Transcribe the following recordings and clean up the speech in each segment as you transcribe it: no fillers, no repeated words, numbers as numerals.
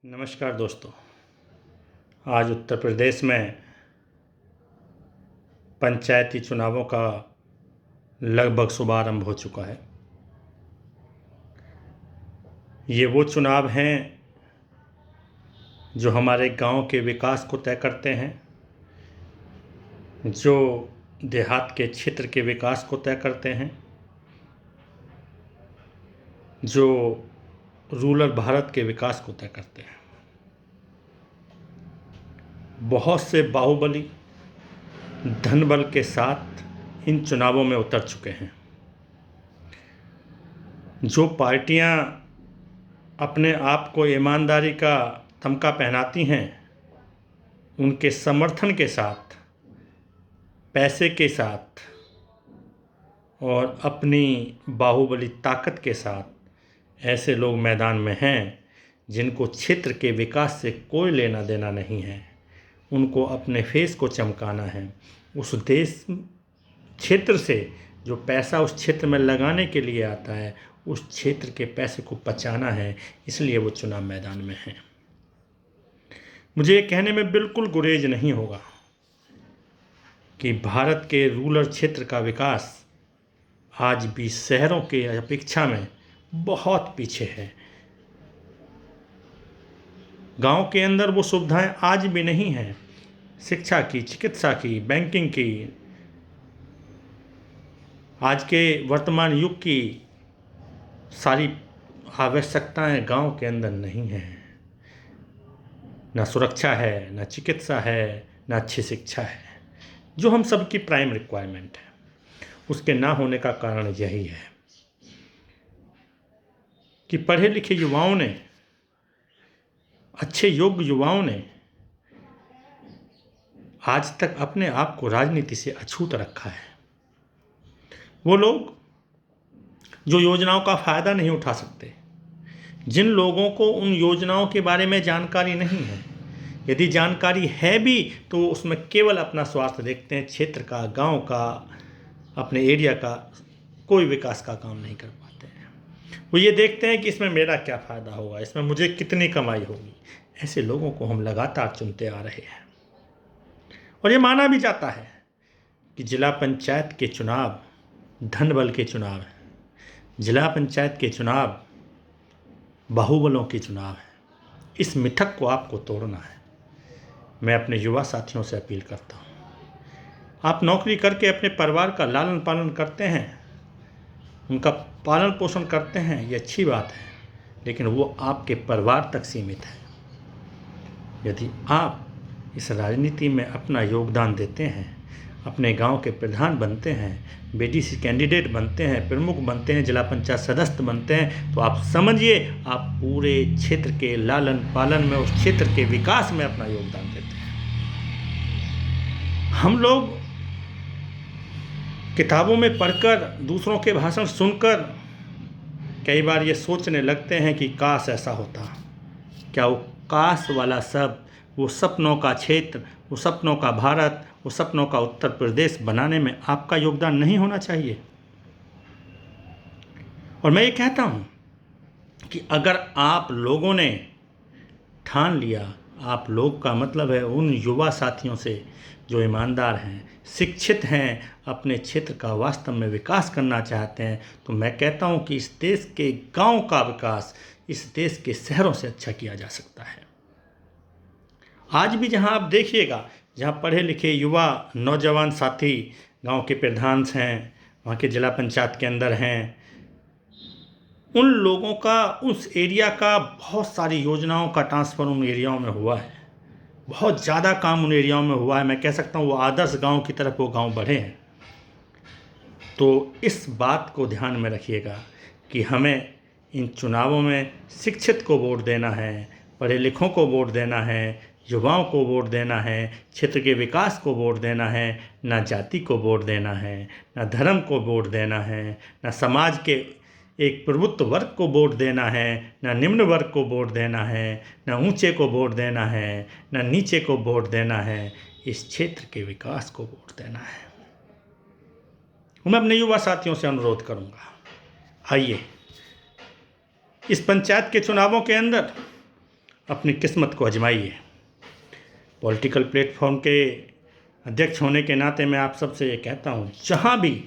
नमस्कार दोस्तों। आज उत्तर प्रदेश में पंचायती चुनावों का लगभग शुभारंभ हो चुका है। ये वो चुनाव हैं जो हमारे गांव के विकास को तय करते हैं, जो देहात के क्षेत्र के विकास को तय करते हैं, जो रूरल भारत के विकास को तय करते हैं। बहुत से बाहुबली धनबल के साथ इन चुनावों में उतर चुके हैं। जो पार्टियां अपने आप को ईमानदारी का तमगा पहनाती हैं, उनके समर्थन के साथ, पैसे के साथ और अपनी बाहुबली ताकत के साथ ऐसे लोग मैदान में हैं जिनको क्षेत्र के विकास से कोई लेना देना नहीं है। उनको अपने फेस को चमकाना है। उस देश क्षेत्र से जो पैसा उस क्षेत्र में लगाने के लिए आता है, उस क्षेत्र के पैसे को बचाना है, इसलिए वो चुनाव मैदान में हैं। मुझे ये कहने में बिल्कुल गुरेज नहीं होगा कि भारत के रूरल क्षेत्र का विकास आज भी शहरों के अपेक्षा में बहुत पीछे है। गांव के अंदर वो सुविधाएं आज भी नहीं हैं। शिक्षा की, चिकित्सा की, बैंकिंग की, आज के वर्तमान युग की सारी आवश्यकताएं गांव के अंदर नहीं हैं। ना सुरक्षा है, ना चिकित्सा है, ना अच्छी शिक्षा है, जो हम सबकी प्राइम रिक्वायरमेंट है। उसके ना होने का कारण यही है कि पढ़े लिखे युवाओं ने, अच्छे योग्य युवाओं ने आज तक अपने आप को राजनीति से अछूत रखा है। वो लोग जो योजनाओं का फ़ायदा नहीं उठा सकते, जिन लोगों को उन योजनाओं के बारे में जानकारी नहीं है, यदि जानकारी है भी तो उसमें केवल अपना स्वार्थ देखते हैं। क्षेत्र का, गांव का, अपने एरिया का कोई विकास का काम नहीं कर पाते हैं। वो ये देखते हैं कि इसमें मेरा क्या फ़ायदा होगा, इसमें मुझे कितनी कमाई होगी। ऐसे लोगों को हम लगातार चुनते आ रहे हैं और ये माना भी जाता है कि जिला पंचायत के चुनाव धनबल के चुनाव हैं। जिला पंचायत के चुनाव बाहुबलों के चुनाव हैं। इस मिथक को आपको तोड़ना है। मैं अपने युवा साथियों से अपील करता हूँ, आप नौकरी करके अपने परिवार का लालन पालन करते हैं, उनका पालन पोषण करते हैं, ये अच्छी बात है, लेकिन वो आपके परिवार तक सीमित है। यदि आप इस राजनीति में अपना योगदान देते हैं, अपने गांव के प्रधान बनते हैं, बीडीसी कैंडिडेट बनते हैं, प्रमुख बनते हैं, जिला पंचायत सदस्य बनते हैं, तो आप समझिए आप पूरे क्षेत्र के लालन पालन में, उस क्षेत्र के विकास में अपना योगदान देते हैं। हम लोग किताबों में पढ़कर, दूसरों के भाषण सुनकर कई बार ये सोचने लगते हैं कि काश ऐसा होता। क्या वो काश वाला शब्द, वो सपनों का क्षेत्र, वो सपनों का भारत, वो सपनों का उत्तर प्रदेश बनाने में आपका योगदान नहीं होना चाहिए? और मैं ये कहता हूँ कि अगर आप लोगों ने ठान लिया, आप लोग का मतलब है उन युवा साथियों से जो ईमानदार हैं, शिक्षित हैं, अपने क्षेत्र का वास्तव में विकास करना चाहते हैं, तो मैं कहता हूँ कि इस देश के गांव का विकास इस देश के शहरों से अच्छा किया जा सकता है। आज भी जहां आप देखिएगा, जहां पढ़े लिखे युवा नौजवान साथी गांव के प्रधान हैं, वहां के जिला पंचायत के अंदर हैं, उन लोगों का, उस एरिया का बहुत सारी योजनाओं का ट्रांसफ़र उन एरियाओं में हुआ है। बहुत ज़्यादा काम उन एरियाओं में हुआ है। मैं कह सकता हूँ वो आदर्श गांव की तरफ वो गांव बढ़े हैं। तो इस बात को ध्यान में रखिएगा कि हमें इन चुनावों में शिक्षित को वोट देना है, पढ़े लिखों को वोट देना है, युवाओं को वोट देना है, क्षेत्र के विकास को वोट देना है। ना जाति को वोट देना है, ना धर्म को वोट देना है, ना समाज के एक प्रभुत्व वर्ग को वोट देना है, ना निम्न वर्ग को वोट देना है, ना ऊंचे को वोट देना है, ना नीचे को वोट देना है। इस क्षेत्र के विकास को वोट देना है। मैं अपने युवा साथियों से अनुरोध करूंगा, आइए इस पंचायत के चुनावों के अंदर अपनी किस्मत को आजमाइए। पॉलिटिकल प्लेटफॉर्म के अध्यक्ष होने के नाते मैं आप सबसे ये कहता हूँ, जहाँ भी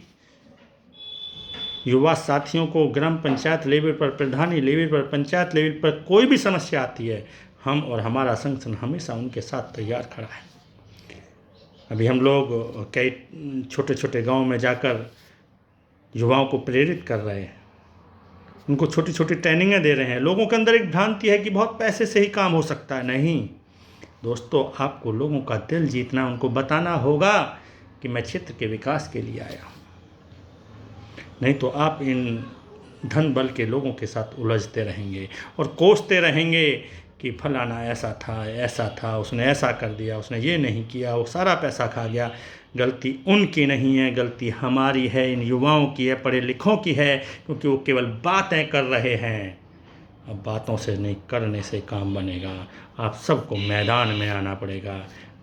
युवा साथियों को ग्राम पंचायत लेवल पर, प्रधानी लेवल पर, पंचायत लेवल पर कोई भी समस्या आती है, हम और हमारा संगठन हमेशा उनके साथ तैयार खड़ा है। अभी हम लोग कई छोटे छोटे गांव में जाकर युवाओं को प्रेरित कर रहे हैं, उनको छोटी छोटी ट्रेनिंगें दे रहे हैं। लोगों के अंदर एक भ्रांति है कि बहुत पैसे से ही काम हो सकता है। नहीं दोस्तों, आपको लोगों का दिल जीतना, उनको बताना होगा कि मैं क्षेत्र के विकास के लिए आया हूँ। नहीं तो आप इन धन बल के लोगों के साथ उलझते रहेंगे और कोसते रहेंगे कि फलाना ऐसा था, उसने ऐसा कर दिया, उसने ये नहीं किया, वो सारा पैसा खा गया। गलती उनकी नहीं है, गलती हमारी है, इन युवाओं की है, पढ़े लिखों की है, क्योंकि वो केवल बातें कर रहे हैं। अब बातों से नहीं, करने से काम बनेगा। आप सबको मैदान में आना पड़ेगा।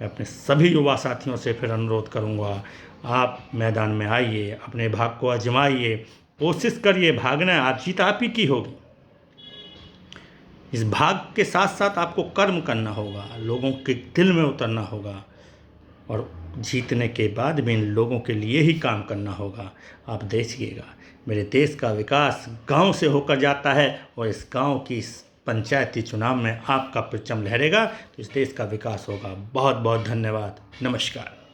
मैं अपने सभी युवा साथियों से फिर अनुरोध करूंगा, आप मैदान में आइए, अपने भाग को आजमाइए, कोशिश करिए। भागना, आप जीत आप ही की होगी। इस भाग के साथ साथ आपको कर्म करना होगा, लोगों के दिल में उतरना होगा और जीतने के बाद भी इन लोगों के लिए ही काम करना होगा। आप देखिएगा, मेरे देश का विकास गांव से होकर जाता है और इस गांव की इस पंचायती चुनाव में आपका परचम लहरेगा तो इस देश का विकास होगा। बहुत बहुत धन्यवाद। नमस्कार।